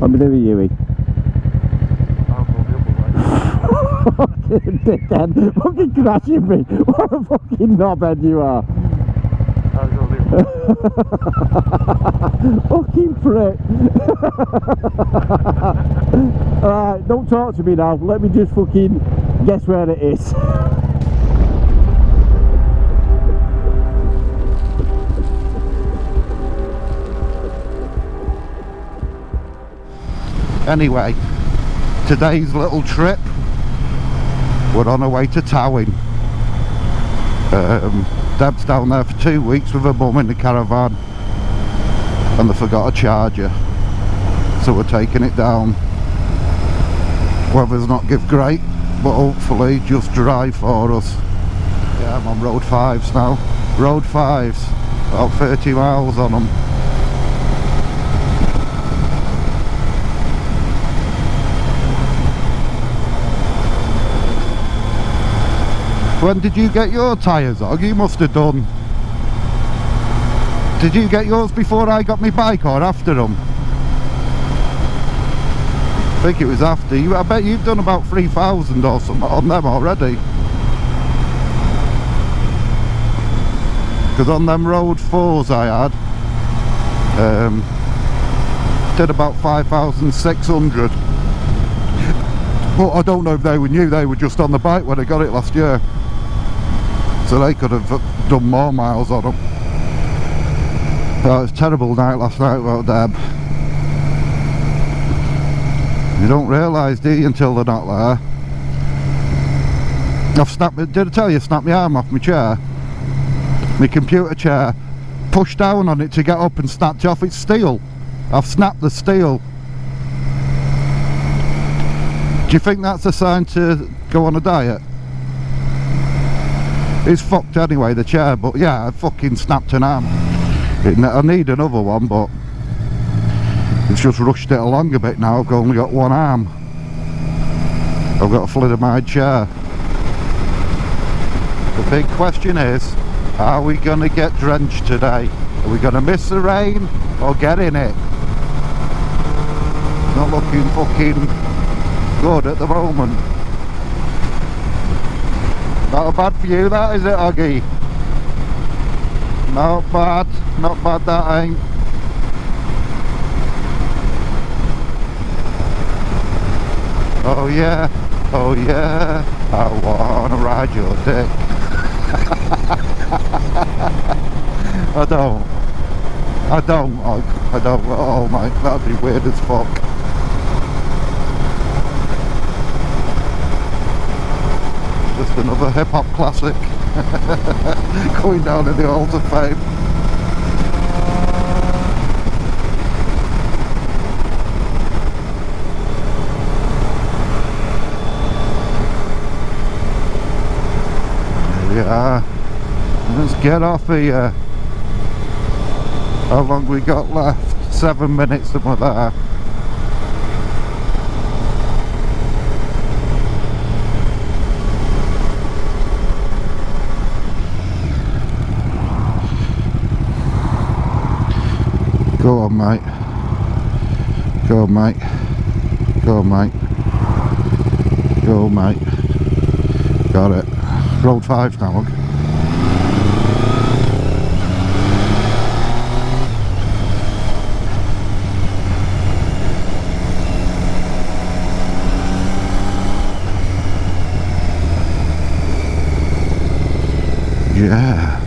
Let me do it, Huey. Fucking dickhead. Fucking crashing me. What a fucking knobhead you are. Fucking prick. Alright, don't talk to me now. Let me just fucking guess where it is. Anyway, today's little trip, we're on our way to Towyn. Deb's down there for 2 weeks with her mum in the caravan, and they forgot a charger, so we're taking it down. Weather's not give great, but hopefully just dry for us. Yeah, I'm on road 5s now. Road 5s, about 30 miles on them. When did you get your tyres, Og? You must have done. Did you get yours before I got my bike or after them? I think it was after. I bet you've done about 3,000 or something on them already. Because on them road 4s I had, did about 5,600. But I don't know if they were new, they were just on the bike when I got it last year. So they could have done more miles on them. Oh, it was a terrible night last night without Deb. You don't realise, do you, until they're not there. I've snapped, did I tell you, snapped my arm off my chair? My computer chair. Pushed down on it to get up and snapped off its steel. I've snapped the steel. Do you think that's a sign to go on a diet? It's fucked anyway, the chair, but yeah, I fucking snapped an arm. I need another one, but it's just rushed it along a bit now. I've only got one arm. I've got a thalidomide chair. The big question is, are we going to get drenched today? Are we going to miss the rain or get in it? Not looking fucking good at the moment. Not a bad view that, is it, Oggy? Not bad that ain't. Oh yeah, I wanna ride your dick. I don't, Og. I don't, oh my, that'd be weird as fuck. Just another hip-hop classic going down in the halls of fame. There we are. Let's get off here. How long we got left? 7 minutes and we're there. Go on, mate. Go on, mate. Go on, mate. Go, mate. Got it. Road 5 now, look. Yeah.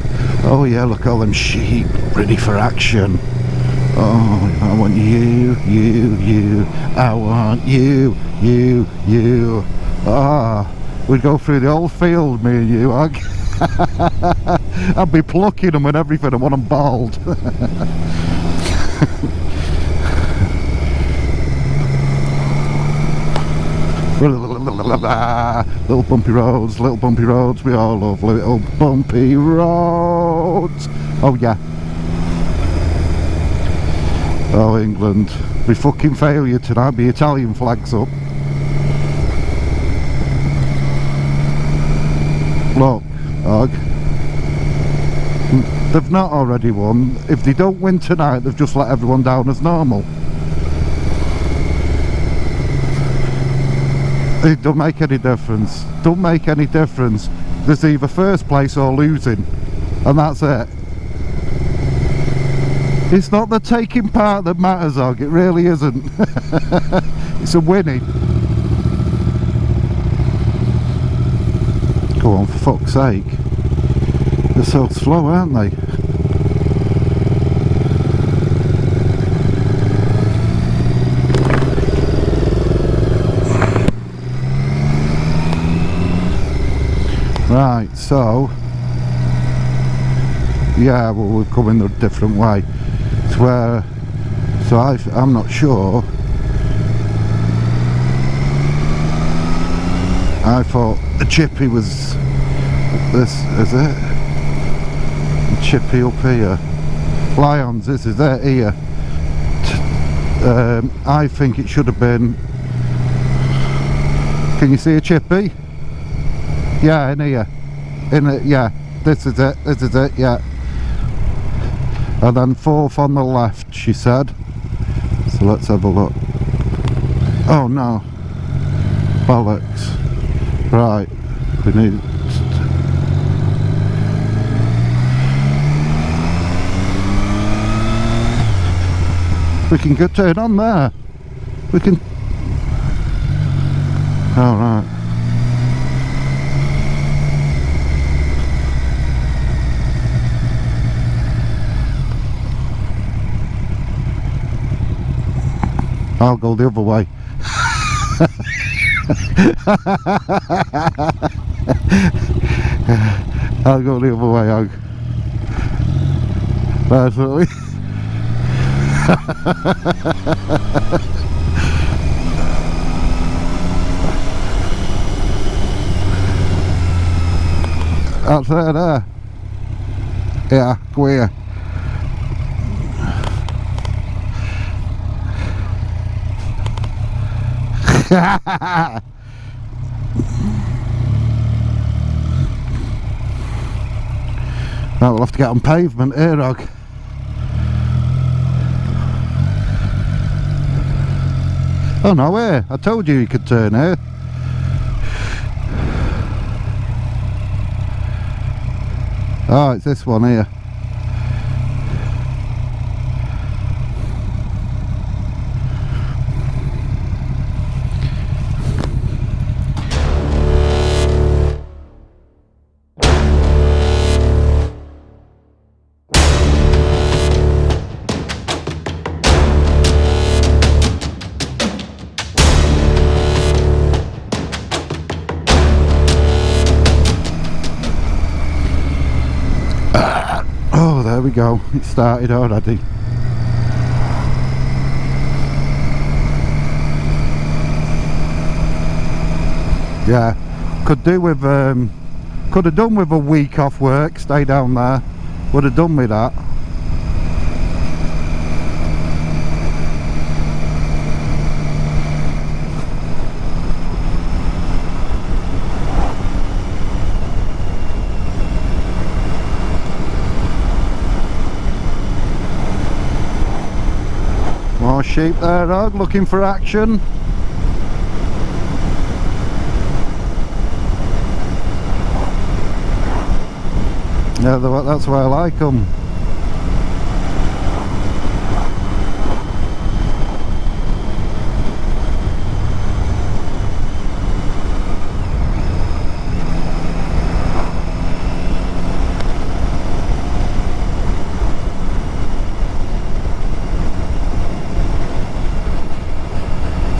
Oh yeah, look, all them sheep ready for action. Oh, I want you, I want you. Ah, we'd go through the whole field, me and you, Og. I'd be plucking them and everything, I want them bald. Little bumpy roads, we all love little bumpy roads. Oh yeah. Oh England, we fucking failure tonight, the Italian flag's up. Look, Og, they've not already won. If they don't win tonight, they've just let everyone down as normal. It don't make any difference. Don't make any difference. There's either first place or losing, and that's it. It's not the taking part that matters, Og. It really isn't. It's a winning. Go on, for fuck's sake. They're so slow, aren't they? Right, so yeah, well, we're coming a different way. It's where, so I'm not sure. I thought the chippy was this, is it? The chippy up here. Lions, this is it here. I think it should have been. Can you see a chippy? Yeah, in here. In it, yeah. This is it, yeah. And then fourth on the left, she said. So let's have a look. Oh no. Bollocks. Right. We need... We can go turn on there. We can... Oh, right. I'll go the other way. I'll go the other way, Og. That's what we... That's it there. Yeah, go here. Now we'll have to get on pavement here, Og. Oh no, here, I told you could turn here. Oh, it's this one here. Oh, there we go. It started already. Yeah, could do with could have done with a week off work, stay down there. Would have done with that. More sheep there, Og, looking for action. Yeah, that's why I like them.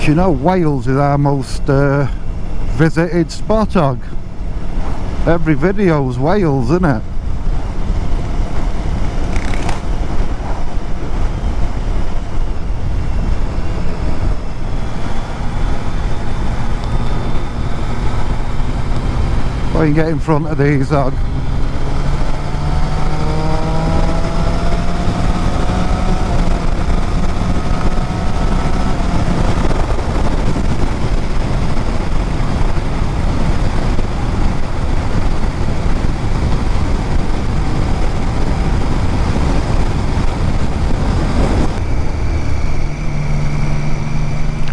You know, Wales is our most visited spot, Og. Every video's Wales, isn't it? Well, you can get in front of these, Og.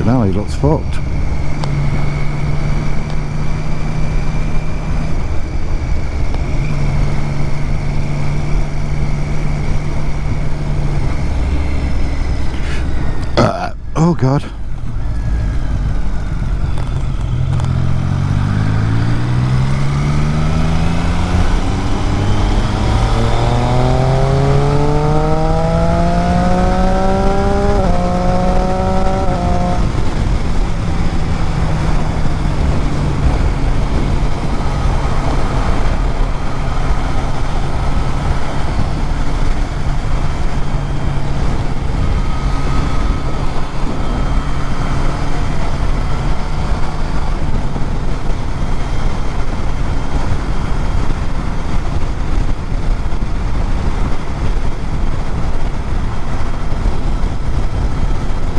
Now he looks fucked. Oh God.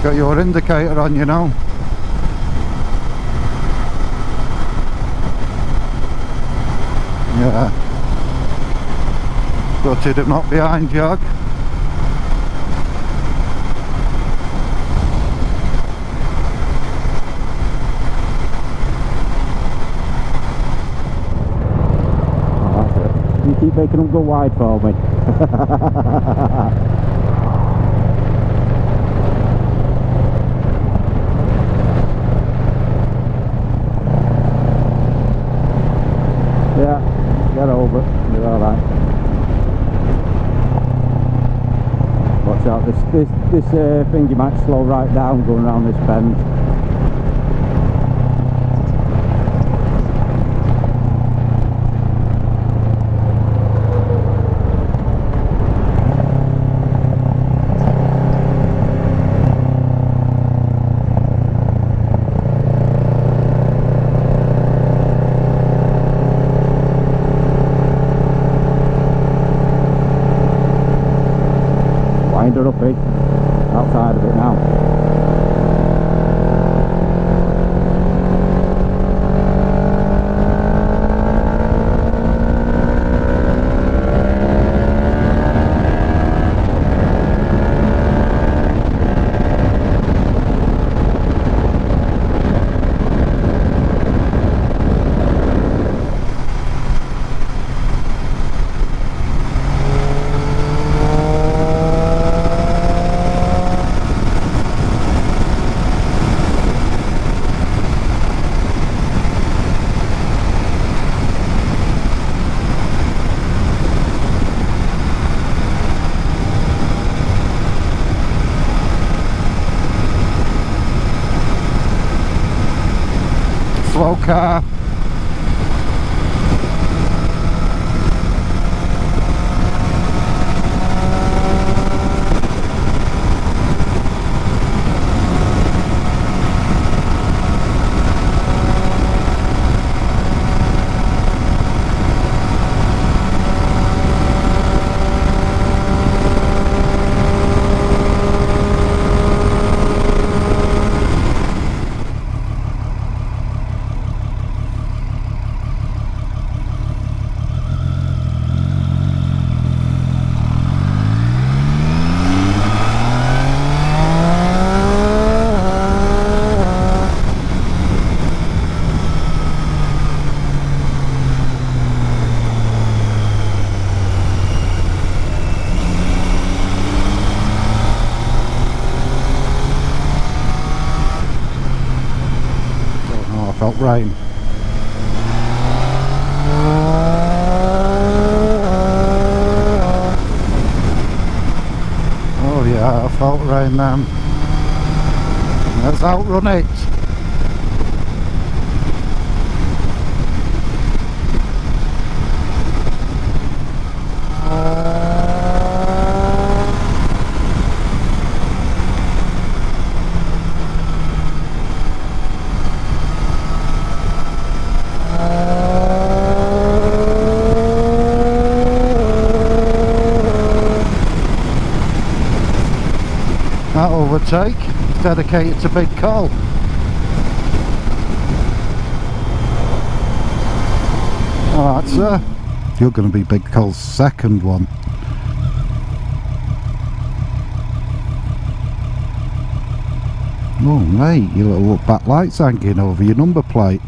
Got your indicator on, you know. Yeah. Gutted it not behind Jog. Oh, that's it. You keep making them go wide for me. Yeah, get over it, you're alright. Watch out, this thing you might slow right down going around this bend. Wind her up, eh? Outside of it now. Slow car. Felt rain. Oh yeah, I felt rain then. Let's outrun it. That overtake is dedicated to Big Col. Oh, that's you're going to be Big Col's second one. Oh mate, your little backlight's hanging over your number plate.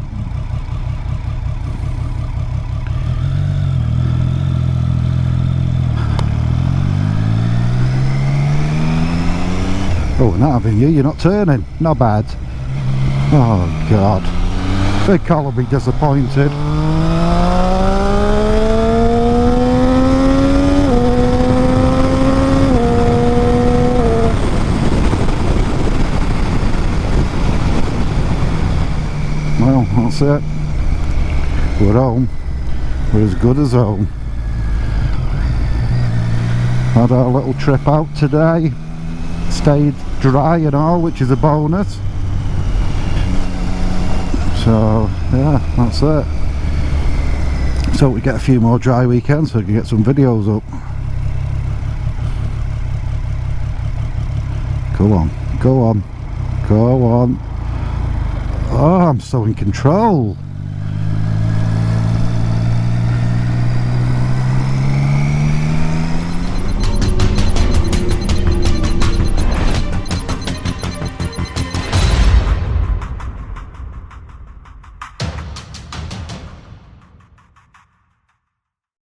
Oh, we're not having you, you're not turning. Not bad. Oh God. Big Col will be disappointed. Well, that's it. We're home. We're as good as home. Had our little trip out today. Stayed dry and all, which is a bonus. So yeah, that's it. So we get a few more dry weekends so we can get some videos up. Go on, go on, go on. Oh, I'm so in control.